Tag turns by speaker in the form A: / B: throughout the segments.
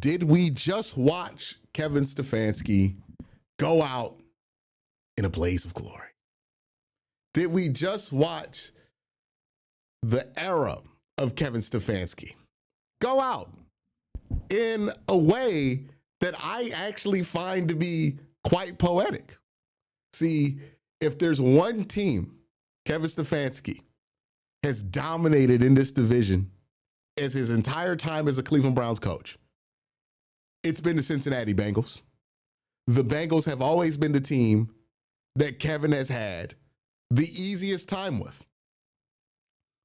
A: Did we just watch Kevin Stefanski go out in a blaze of glory? Did we just watch the era of Kevin Stefanski go out in a way that I actually find to be quite poetic? See, if there's one team Kevin Stefanski has dominated in this division as his entire time as a Cleveland Browns coach, it's been the Cincinnati Bengals. The Bengals have always been the team that Kevin has had the easiest time with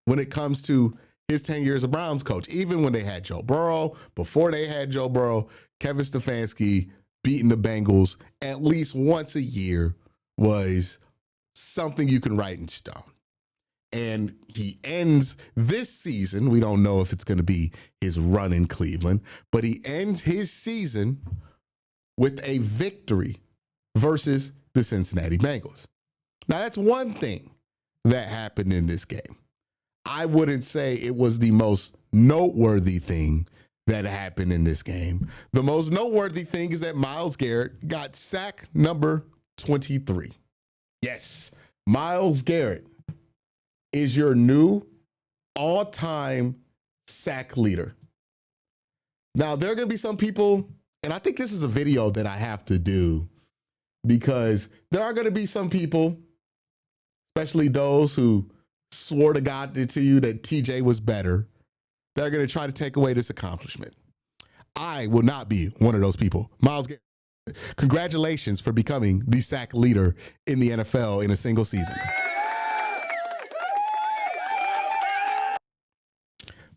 A: when it comes to his 10 years as Browns coach. Even when they had Joe Burrow, before they had Joe Burrow, Kevin Stefanski beating the Bengals at least once a year was something you can write in stone. And he ends this season, we don't know if it's going to be his run in Cleveland, but he ends his season with a victory versus the Cincinnati Bengals. Now, that's one thing that happened in this game. I wouldn't say it was the most noteworthy thing that happened in this game. The most noteworthy thing is that Myles Garrett got sack number 23. Yes, Myles Garrett is your new all-time sack leader. Now, there are going to be some people, and I think this is a video that I have to do because there are going to be some people, especially those who swore to God to you that TJ was better, that are going to try to take away this accomplishment. I will not be one of those people. Myles Garrett, congratulations for becoming the sack leader in the NFL in a single season.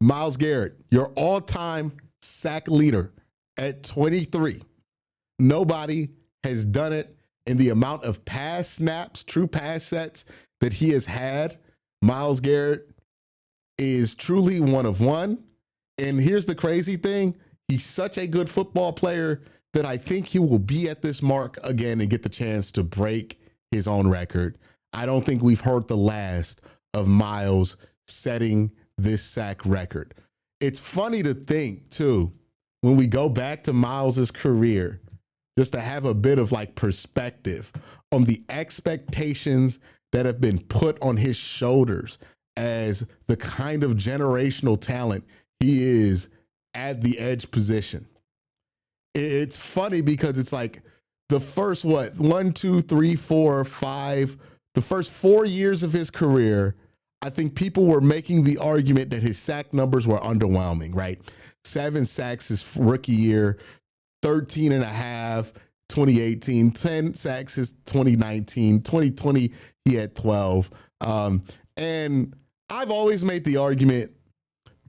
A: Myles Garrett, your all-time sack leader at 23. Nobody has done it in the amount of pass snaps, true pass sets that he has had. Myles Garrett is truly one of one. And here's the crazy thing. He's such a good football player that I think he will be at this mark again and get the chance to break his own record. I don't think we've heard the last of Myles setting this sack record. It's funny to think, too, when we go back to Myles' career, just to have a bit of like perspective on the expectations that have been put on his shoulders as the kind of generational talent he is at the edge position. It's funny because it's like the first, 1, 2, 3, 4, 5, the first 4 years of his career, I think people were making the argument that his sack numbers were underwhelming, right? 7 sacks his rookie year, 13 and a half, 2018, 10 sacks his 2019, 2020, he had 12. And I've always made the argument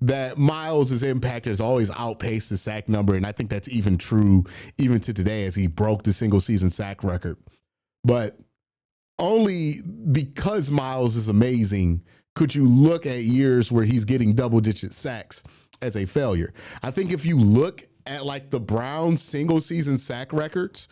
A: that Myles' impact has always outpaced the sack number, and I think that's even true even to today as he broke the single season sack record. But only because Myles is amazing could you look at years where he's getting double-digit sacks as a failure. I think if you look at like the Browns single season sack records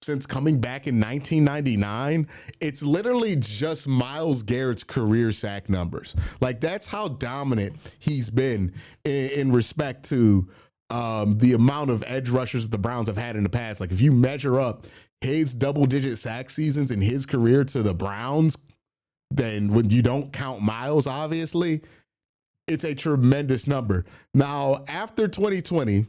A: since coming back in 1999, it's literally just Myles Garrett's career sack numbers. Like that's how dominant he's been in respect to the amount of edge rushers the Browns have had in the past. Like if you measure up his double-digit sack seasons in his career to the Browns, then when you don't count Myles, obviously, it's a tremendous number. Now, after 2020,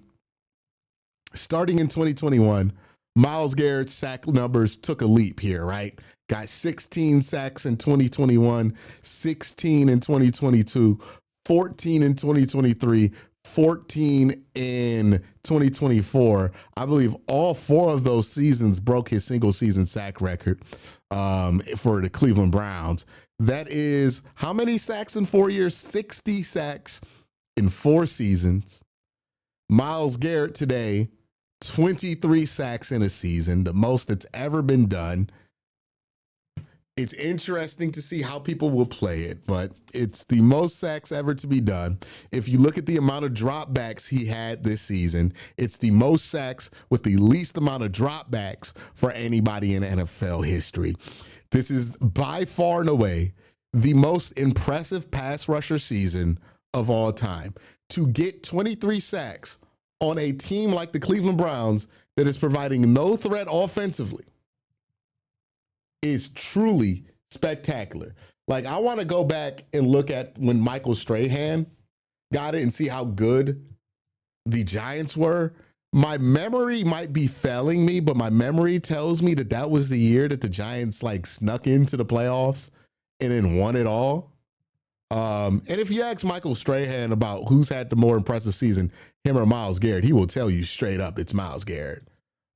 A: starting in 2021, Myles Garrett's sack numbers took a leap here, right? Got 16 sacks in 2021, 16 in 2022, 14 in 2023, 14 in 2024. I believe all 4 of those seasons broke his single season sack record for the Cleveland Browns. That is how many sacks in 4 years? 60 sacks in 4 seasons. Myles Garrett today, 23 sacks in a season, the most that's ever been done. It's interesting to see how people will play it, but it's the most sacks ever to be done. If you look at the amount of dropbacks he had this season, it's the most sacks with the least amount of dropbacks for anybody in NFL history. This is by far and away the most impressive pass rusher season of all time. To get 23 sacks on a team like the Cleveland Browns that is providing no threat offensively is truly spectacular. Like, I want to go back and look at when Michael Strahan got it and see how good the Giants were. My memory might be failing me, but my memory tells me that that was the year that the Giants like snuck into the playoffs and then won it all. And if you ask Michael Strahan about who's had the more impressive season, him or Myles Garrett, he will tell you straight up it's Myles Garrett.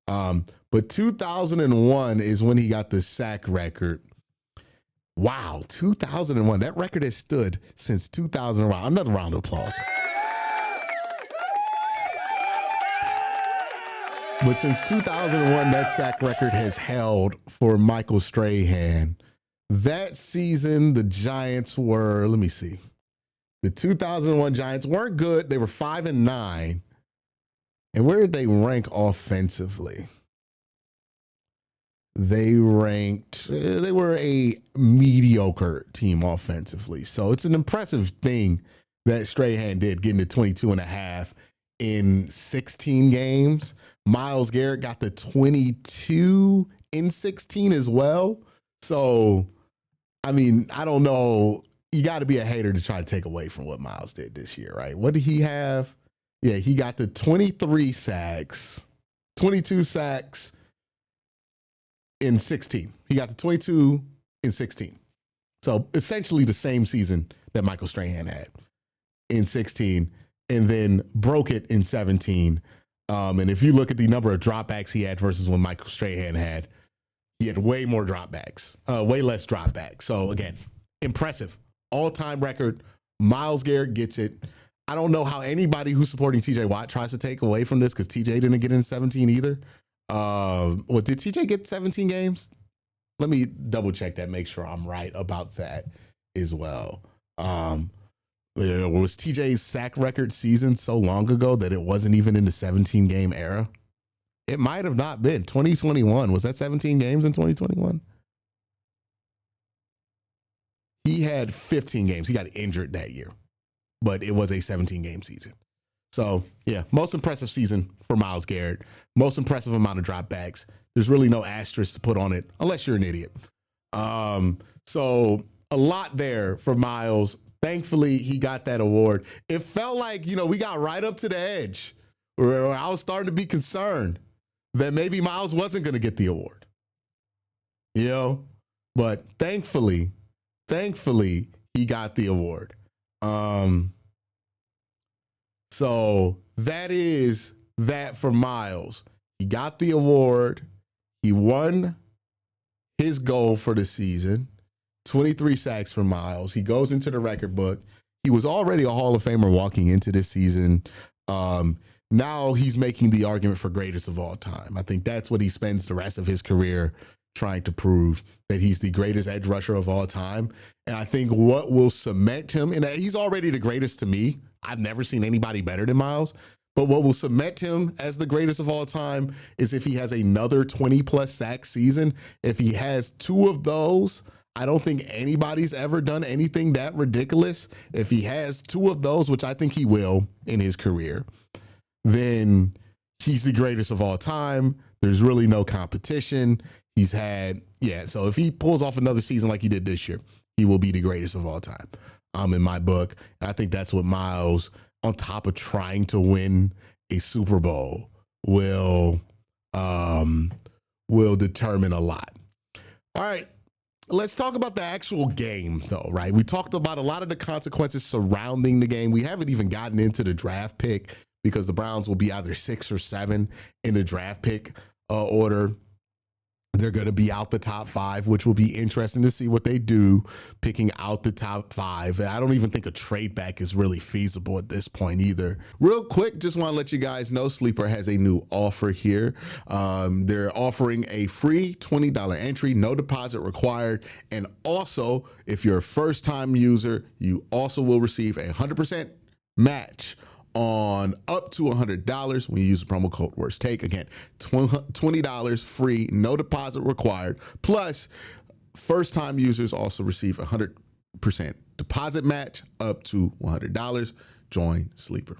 A: But 2001 is when he got the sack record. Wow, 2001. That record has stood since 2001. Another round of applause. But since 2001, that sack record has held for Michael Strahan. That season, the Giants were, let me see. The 2001 Giants weren't good. They were 5-9. And where did they rank offensively? They were a mediocre team offensively. So it's an impressive thing that Strahan did, getting to 22.5 in 16 games. Myles Garrett got the 22 in 16 as well. So, I mean, I don't know. You got to be a hater to try to take away from what Myles did this year, right? What did he have? Yeah, he got the 23 sacks, 22 sacks in 16. He got the 22 in 16. So essentially the same season that Michael Strahan had in 16, and then broke it in 17. And if you look at the number of dropbacks he had versus when Michael Strahan had, he had way more dropbacks, way less dropbacks. So again, impressive. All-time record. Myles Garrett gets it. I don't know how anybody who's supporting TJ Watt tries to take away from this, because TJ didn't get in 17 either. Did TJ get 17 games? Let me double check that, make sure I'm right about that as well. Was TJ's sack record season so long ago that it wasn't even in the 17 game era? It might have not been. 2021. Was that 17 games in 2021? He had 15 games. He got injured that year, but it was a 17 game season. So yeah, most impressive season for Myles Garrett. Most impressive amount of dropbacks. There's really no asterisk to put on it unless you're an idiot. So a lot there for Myles. Thankfully, he got that award. It felt like, we got right up to the edge where I was starting to be concerned that maybe Myles wasn't going to get the award. But thankfully, he got the award. So that is that for Myles. He got the award. He won his goal for the season. 23 sacks for Myles. He goes into the record book. He was already a Hall of Famer walking into this season. Now he's making the argument for greatest of all time. I think that's what he spends the rest of his career trying to prove, that he's the greatest edge rusher of all time. And I think what will cement him, and he's already the greatest to me. I've never seen anybody better than Myles. But what will cement him as the greatest of all time is if he has another 20-plus sack season. If he has two of those, I don't think anybody's ever done anything that ridiculous. If he has two of those, which I think he will in his career, then he's the greatest of all time. There's really no competition. So if he pulls off another season like he did this year, he will be the greatest of all time, in my book. And I think that's what Myles, on top of trying to win a Super Bowl, will determine a lot. All right. Let's talk about the actual game, though, right? We talked about a lot of the consequences surrounding the game. We haven't even gotten into the draft pick, because the Browns will be either 6 or 7 in the draft pick order. They're going to be out the top 5, which will be interesting to see what they do picking out the top 5. I don't even think a trade back is really feasible at this point either. Real quick, just want to let you guys know Sleeper has a new offer here. They're offering a free $20 entry, no deposit required. And also, if you're a first-time user, you also will receive a 100% match on up to $100 when you use the promo code Worst Take. Again, $20 free, no deposit required. Plus, first-time users also receive a 100% deposit match up to $100. Join Sleeper,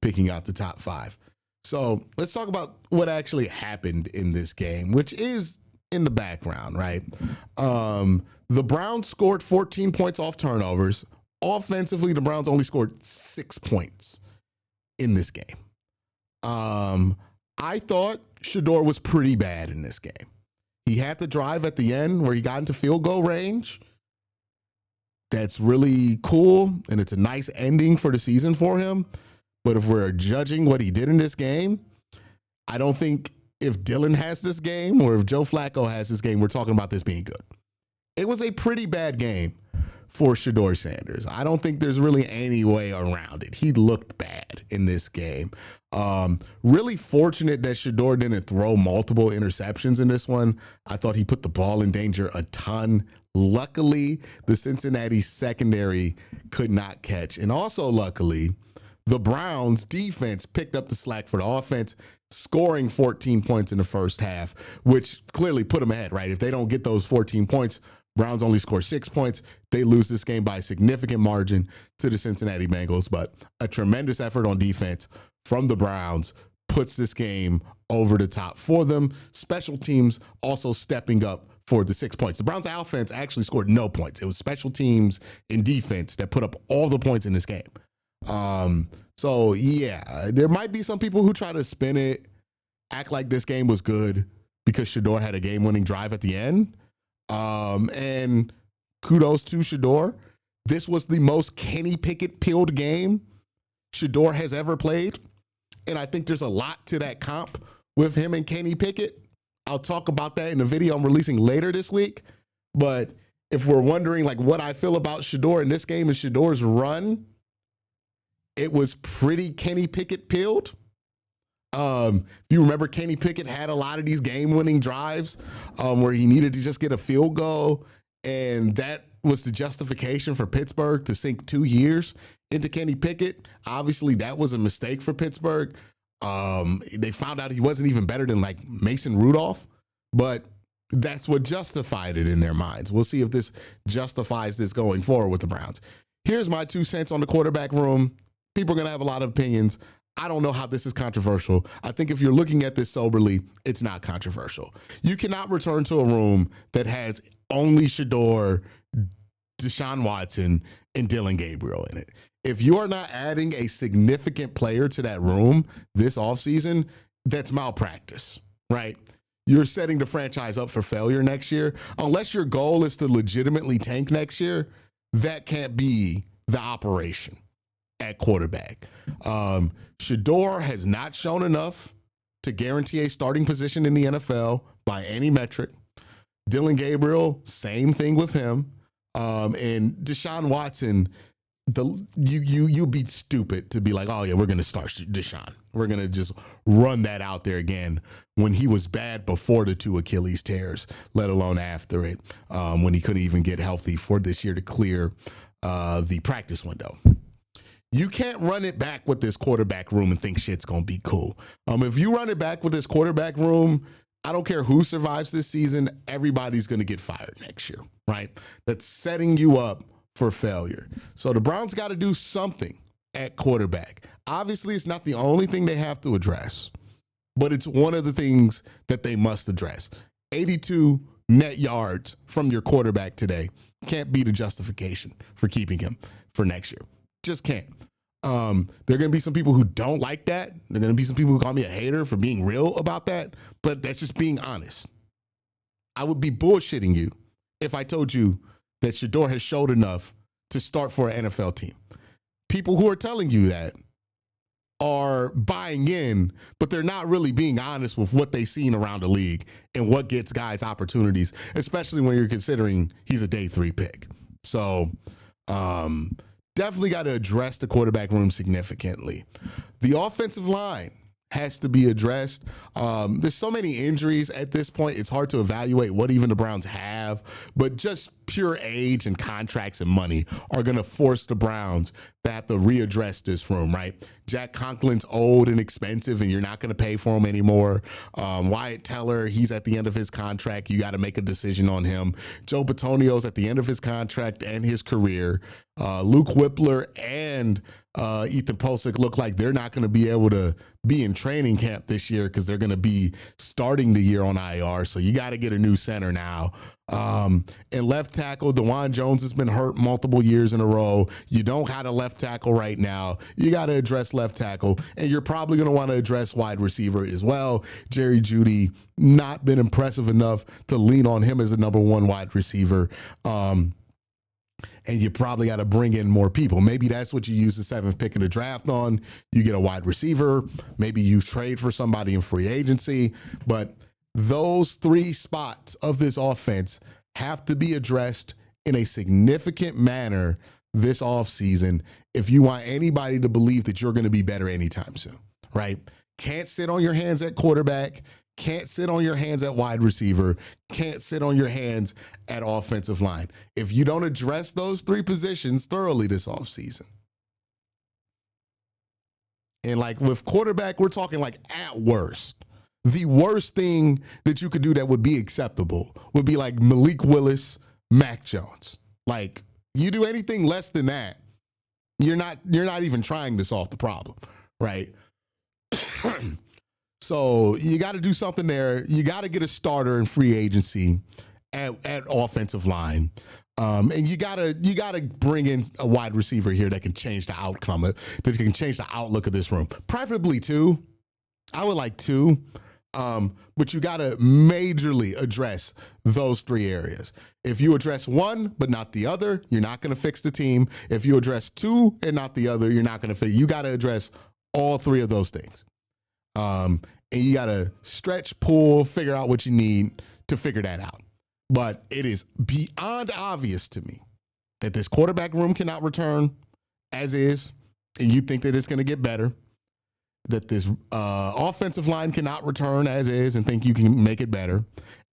A: picking out the top 5. So let's talk about what actually happened in this game, which is in the background, right? The Browns scored 14 points off turnovers. Offensively, the Browns only scored 6 points in this game. I thought Shedeur was pretty bad in this game. He had the drive at the end where he got into field goal range. That's really cool, and it's a nice ending for the season for him. But if we're judging what he did in this game, I don't think if Dylan has this game or if Joe Flacco has this game, we're talking about this being good. It was a pretty bad game for Shedeur Sanders. I don't think there's really any way around it. He looked bad in this game. Really fortunate that Shedeur didn't throw multiple interceptions in this one. I thought he put the ball in danger a ton. Luckily, the Cincinnati secondary could not catch. And also luckily, the Browns defense picked up the slack for the offense, scoring 14 points in the first half, which clearly put them ahead, right? If they don't get those 14 points, Browns only score 6 points. They lose this game by a significant margin to the Cincinnati Bengals, but a tremendous effort on defense from the Browns puts this game over the top for them. Special teams also stepping up for the 6 points. The Browns offense actually scored no points. It was special teams and defense that put up all the points in this game. So yeah, there might be some people who try to spin it, act like this game was good because Shedeur had a game-winning drive at the end. And kudos to Shedeur. This was the most Kenny Pickett-pilled game Shedeur has ever played. And I think there's a lot to that comp with him and Kenny Pickett. I'll talk about that in a video I'm releasing later this week. But if we're wondering like what I feel about Shedeur in this game and Shedeur's run, it was pretty Kenny Pickett-pilled. If you remember, Kenny Pickett had a lot of these game-winning drives where he needed to just get a field goal, and that was the justification for Pittsburgh to sink 2 years into Kenny Pickett. Obviously, that was a mistake for Pittsburgh. They found out he wasn't even better than like Mason Rudolph, but that's what justified it in their minds. We'll see if this justifies this going forward with the Browns. Here's my 2 cents on the quarterback room. People are going to have a lot of opinions. I don't know how this is controversial. I think if you're looking at this soberly, it's not controversial. You cannot return to a room that has only Shedeur, Deshaun Watson, and Dylan Gabriel in it. If you are not adding a significant player to that room this offseason, that's malpractice, right? You're setting the franchise up for failure next year. Unless your goal is to legitimately tank next year, that can't be the operation at quarterback. Shedeur has not shown enough to guarantee a starting position in the NFL by any metric. Dylan Gabriel, same thing with him. And Deshaun Watson, you'd be stupid to be like, oh yeah, we're going to start Deshaun. We're going to just run that out there again when he was bad before the 2 Achilles tears, let alone after it, when he couldn't even get healthy for this year to clear the practice window. You can't run it back with this quarterback room and think shit's going to be cool. If you run it back with this quarterback room, I don't care who survives this season, everybody's going to get fired next year, right? That's setting you up for failure. So the Browns got to do something at quarterback. Obviously, it's not the only thing they have to address, but it's one of the things that they must address. 82 net yards from your quarterback today can't be the justification for keeping him for next year. Just can't. There are going to be some people who don't like that. There are going to be some people who call me a hater for being real about that, but that's just being honest. I would be bullshitting you if I told you that Shedeur has showed enough to start for an NFL team. People who are telling you that are buying in, but they're not really being honest with what they've seen around the league and what gets guys opportunities, especially when you're considering he's a day 3 pick. So, definitely got to address the quarterback room significantly. The offensive line has to be addressed. There's so many injuries at this point, it's hard to evaluate what even the Browns have, but just pure age and contracts and money are going to force the Browns to have to readdress this room, right? Jack Conklin's old and expensive, and you're not going to pay for him anymore. Wyatt Teller, he's at the end of his contract. You got to make a decision on him. Joe Bitonio's at the end of his contract and his career. Luke Whippler and Ethan Posick look like they're not going to be able to be in training camp this year because they're going to be starting the year on IR. So you got to get a new center now. And left tackle, DeJuan Jones has been hurt multiple years in a row. You don't have a left tackle right now. You got to address left tackle, and you're probably going to want to address wide receiver as well. Jerry Jeudy, not been impressive enough to lean on him as a number one wide receiver. And you probably got to bring in more people. Maybe that's what you use the 7th pick in the draft on. You get a wide receiver. Maybe you trade for somebody in free agency. But those 3 spots of this offense have to be addressed in a significant manner this offseason if you want anybody to believe that you're going to be better anytime soon, right? Can't sit on your hands at quarterback. Can't sit on your hands at wide receiver. Can't sit on your hands at offensive line. If you don't address those 3 positions thoroughly this offseason. And like with quarterback, we're talking like at worst. The worst thing that you could do that would be acceptable would be like Malik Willis, Mac Jones. Like you do anything less than that, you're not even trying to solve the problem, right? So you got to do something there. You got to get a starter in free agency at offensive line. And you gotta bring in a wide receiver here that can change the outcome, that can change the outlook of this room. Preferably 2. I would like 2. But you gotta majorly address those 3 areas. If you address one but not the other, you're not gonna fix the team. If you address 2 and not the other, you're not gonna fix. You gotta address all 3 of those things. And you gotta stretch, pull, figure out what you need to figure that out. But it is beyond obvious to me that this quarterback room cannot return as is, and you think that it's going to get better. That this offensive line cannot return as is and think you can make it better.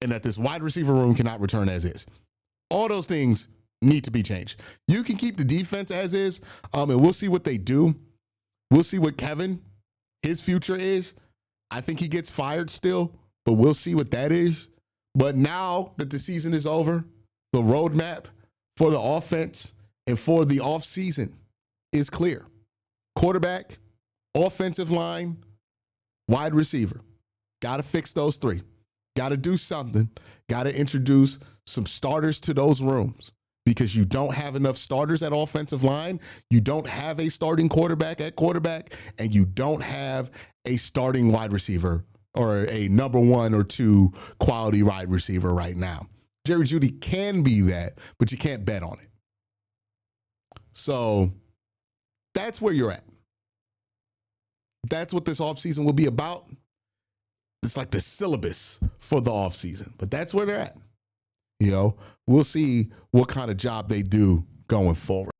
A: And that this wide receiver room cannot return as is. All those things need to be changed. You can keep the defense as is, and we'll see what they do. We'll see what Kevin, his future is. I think he gets fired still, but we'll see what that is. But now that the season is over, the roadmap for the offense and for the offseason is clear. Quarterback, offensive line, wide receiver. Got to fix those 3. Got to do something. Got to introduce some starters to those rooms because you don't have enough starters at offensive line. You don't have a starting quarterback at quarterback, and you don't have a starting wide receiver or a number 1 or 2 quality wide receiver right now. Jerry Jeudy can be that, but you can't bet on it. So that's where you're at. That's what this offseason will be about. It's like the syllabus for the offseason, but that's where they're at. You know, we'll see what kind of job they do going forward.